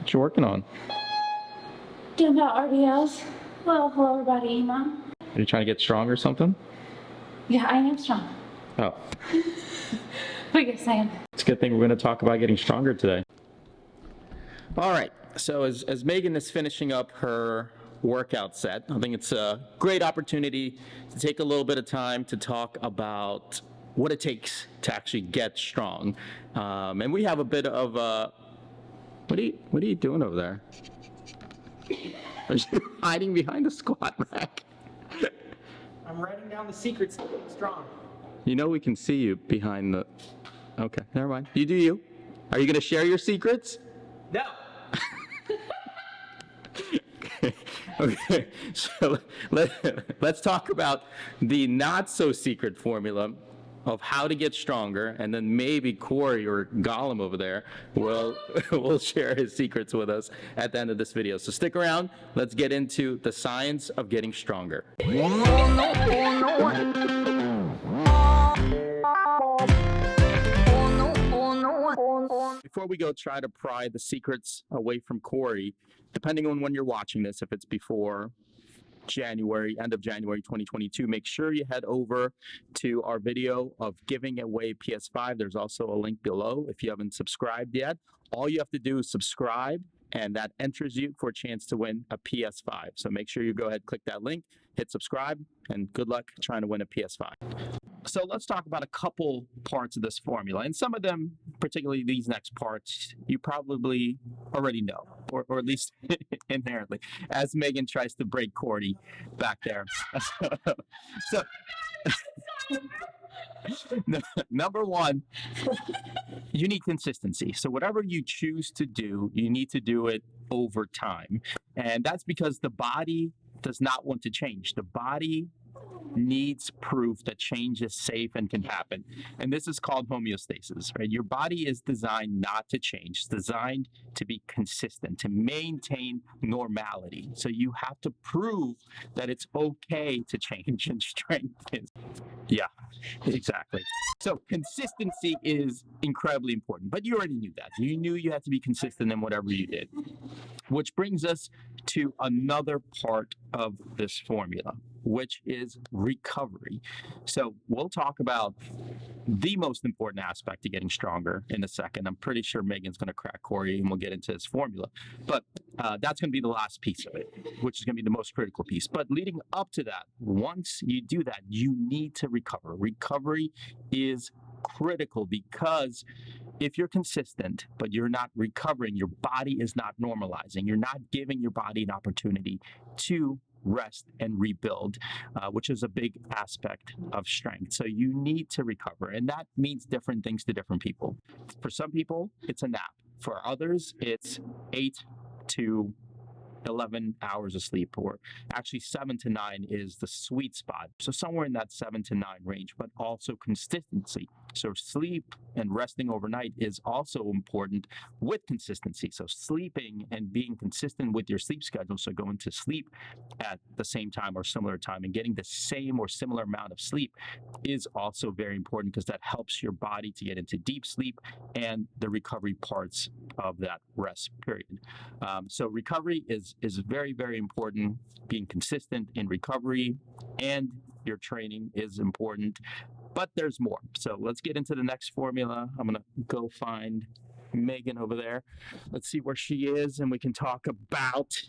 What you working on? Doing about RDLs. Well, hello everybody, Mom. Are you trying to get strong or something? Yeah, I am strong. Oh. But yes, I am. It's a good thing we're going to talk about getting stronger today. All right. So as Megan is finishing up her workout set, I think it's a great opportunity to take a little bit of time to talk about what it takes to actually get strong. And we have a bit of what are you doing over there? Are you hiding behind the squat rack? I'm writing down the secrets to being strong. You know we can see you behind the... Okay, never mind. You do you. Are you going to share your secrets? No. Okay, so let's talk about the not so secret formula of how to get stronger, and then maybe Cory or Gollum over there will share his secrets with us at the end of this video. So stick around. Let's get into the science of getting stronger. Before we go try to pry the secrets away from Cory, depending on when you're watching this, if it's before January, end of January 2022, make sure you head over to our video of giving away PS5. There's also a link below if you haven't subscribed yet. All you have to do is subscribe, and that enters you for a chance to win a PS5. So make sure you go ahead, click that link, hit subscribe, and good luck trying to win a PS5. So let's talk about a couple parts of this formula, and some of them, particularly these next parts, you probably already know, or at least inherently, as Megan tries to break Cory back there. So, number one, you need consistency. So whatever you choose to do, you need to do it over time. And that's because the body does not want to change. The body needs proof that change is safe and can happen. And this is called homeostasis, right? Your body is designed not to change. It's designed to be consistent, to maintain normality. So you have to prove that it's okay to change, and strength is. Yeah, exactly. So consistency is incredibly important, but you already knew that. You knew you had to be consistent in whatever you did. Which brings us to another part of this formula, which is recovery. So we'll talk about the most important aspect to getting stronger in a second. I'm pretty sure Megan's going to crack Cory and we'll get into his formula. But that's going to be the last piece of it, which is going to be the most critical piece. But leading up to that, once you do that, you need to recover. Recovery is critical because if you're consistent, but you're not recovering, your body is not normalizing. You're not giving your body an opportunity to rest and rebuild, which is a big aspect of strength. So you need to recover, and that means different things to different people. For some people, it's a nap. For others, it's 8 to 11 hours of sleep, or actually 7 to 9 is the sweet spot. So somewhere in that 7 to 9 range, but also consistency. So sleep and resting overnight is also important with consistency. So sleeping and being consistent with your sleep schedule, so going to sleep at the same time or similar time and getting the same or similar amount of sleep is also very important because that helps your body to get into deep sleep and the recovery parts of that rest period. So recovery is very, very important. Being consistent in recovery and your training is important, but there's more. So let's get into the next formula. I'm going to go find Megan over there. Let's see where she is, and we can talk about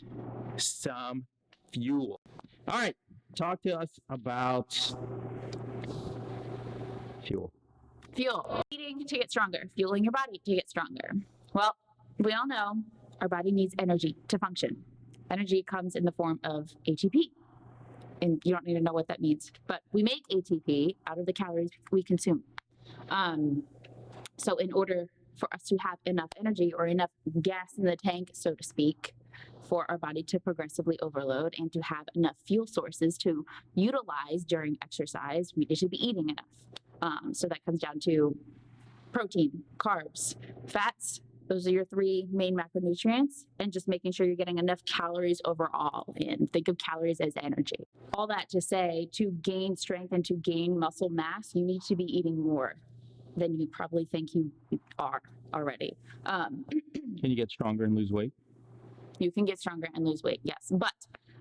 some fuel. All right, talk to us about fuel. Fuel. Eating to get stronger. Fueling your body to get stronger. Well, we all know our body needs energy to function. Energy comes in the form of ATP. And you don't need to know what that means. But we make ATP out of the calories we consume. So in order for us to have enough energy or enough gas in the tank, so to speak, for our body to progressively overload and to have enough fuel sources to utilize during exercise, we should be eating enough. So that comes down to protein, carbs, fats. Those are your 3 main macronutrients, and just making sure you're getting enough calories overall. And think of calories as energy. All that to say, to gain strength and to gain muscle mass, you need to be eating more than you probably think you are already. Can you get stronger and lose weight? You can get stronger and lose weight, yes. But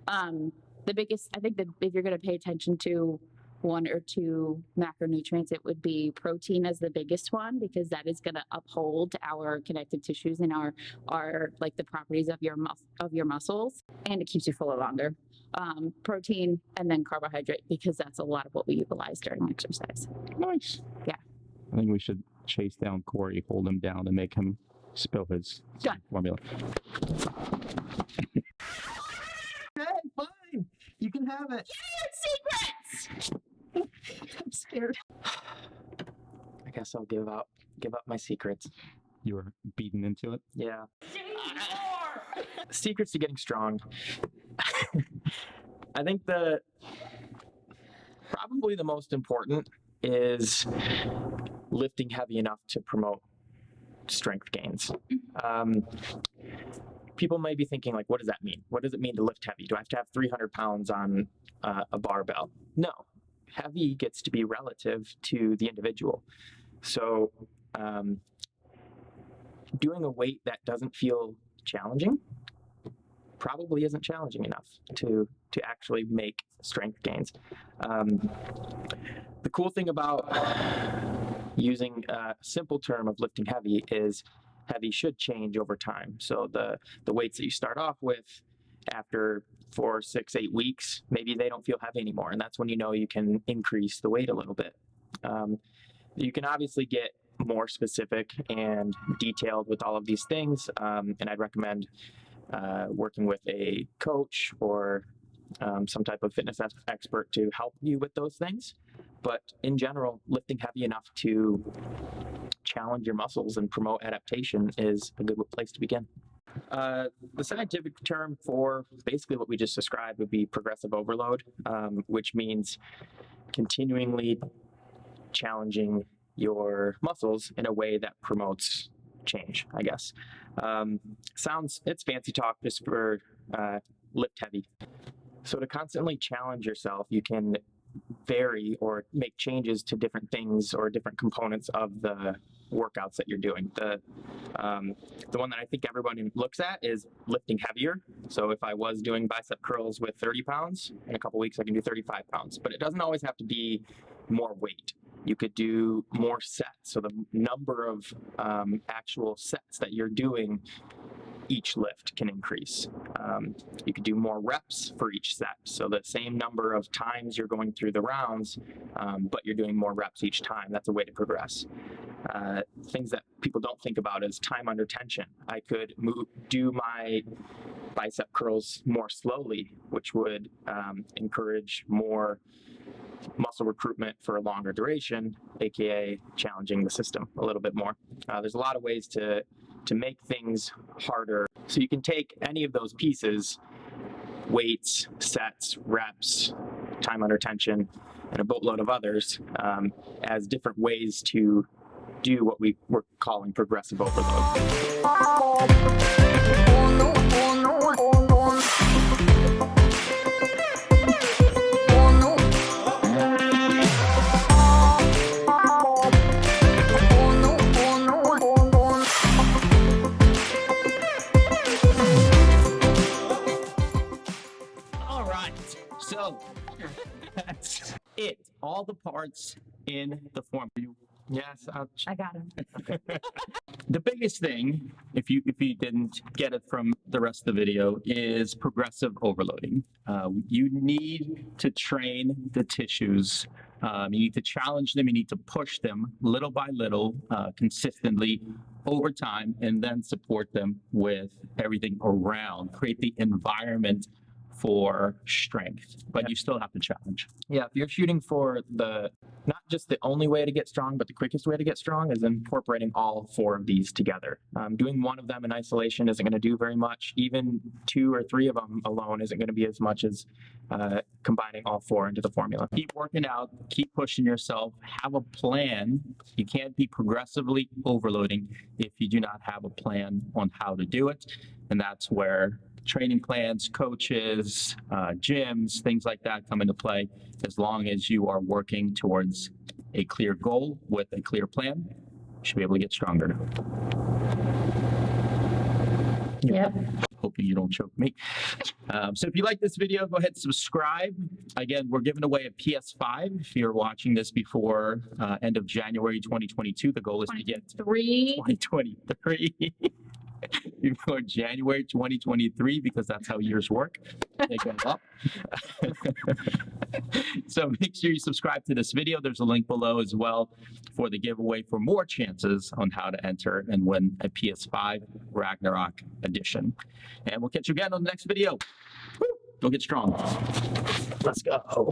the biggest, I think that if you're going to pay attention to one or two macronutrients, it would be protein as the biggest one, because that is going to uphold our connective tissues and our like the properties of your muscles, and it keeps you fuller longer. Protein and then carbohydrate, because that's a lot of what we utilize during exercise. Nice. Yeah. I think we should chase down Cory, hold him down, and make him spill his Done. formula. Okay, fine. You can have it. Secrets. I'm scared. I guess I'll give up my secrets. You were beaten into it. Yeah. Secrets to getting strong. I think probably the most important is lifting heavy enough to promote strength gains. People may be thinking, like, what does that mean? What does it mean to lift heavy? Do I have to have 300 pounds on a barbell? No. Heavy gets to be relative to the individual. So doing a weight that doesn't feel challenging probably isn't challenging enough to actually make strength gains. The cool thing about using a simple term of lifting heavy is heavy should change over time. So the weights that you start off with, after 4, 6, 8 weeks, maybe they don't feel heavy anymore. And that's when you know you can increase the weight a little bit. You can obviously get more specific and detailed with all of these things. And I'd recommend working with a coach or some type of fitness expert to help you with those things. But in general, lifting heavy enough to challenge your muscles and promote adaptation is a good place to begin. The scientific term for basically what we just described would be progressive overload, which means continually challenging your muscles in a way that promotes change, I guess. It's fancy talk just for lift heavy. So to constantly challenge yourself, you can vary or make changes to different things or different components of the workouts that you're doing. The one that I think everyone looks at is lifting heavier. So if I was doing bicep curls with 30 pounds, in a couple weeks I can do 35 pounds, but it doesn't always have to be more weight. You could do more sets. So the number of actual sets that you're doing each lift can increase. You could do more reps for each set. So the same number of times you're going through the rounds, but you're doing more reps each time. That's a way to progress. Things that people don't think about is time under tension. I could do my bicep curls more slowly, which would encourage more muscle recruitment for a longer duration, aka challenging the system a little bit more. There's a lot of ways to make things harder. So you can take any of those pieces, weights, sets, reps, time under tension, and a boatload of others, as different ways to do what we're calling progressive overload. So that's it. All the parts in the form. Yes, I got him. the biggest thing, if you didn't get it from the rest of the video, is progressive overloading. You need to train the tissues. You need to challenge them. You need to push them little by little, consistently over time, and then support them with everything around. Create the environment for strength, but you still have to challenge. Yeah, if you're shooting for not just the only way to get strong, but the quickest way to get strong is incorporating all 4 of these together. Doing one of them in isolation isn't going to do very much. Even 2 or 3 of them alone isn't going to be as much as combining all 4 into the formula. Keep working out, keep pushing yourself, have a plan. You can't be progressively overloading if you do not have a plan on how to do it. And that's where training plans, coaches, gyms, things like that come into play. As long as you are working towards a clear goal with a clear plan, you should be able to get stronger. Yep. hoping you don't choke me. So if you like this video, go ahead and subscribe. Again, we're giving away a PS5. If you're watching this before end of January 2022, the goal is to get 2023 before January 2023, because that's how years work. They go up. So make sure you subscribe to this video. There's a link below as well for the giveaway for more chances on how to enter and win a PS5 Ragnarok edition. And we'll catch you again on the next video. Woo! Go get strong. Let's go.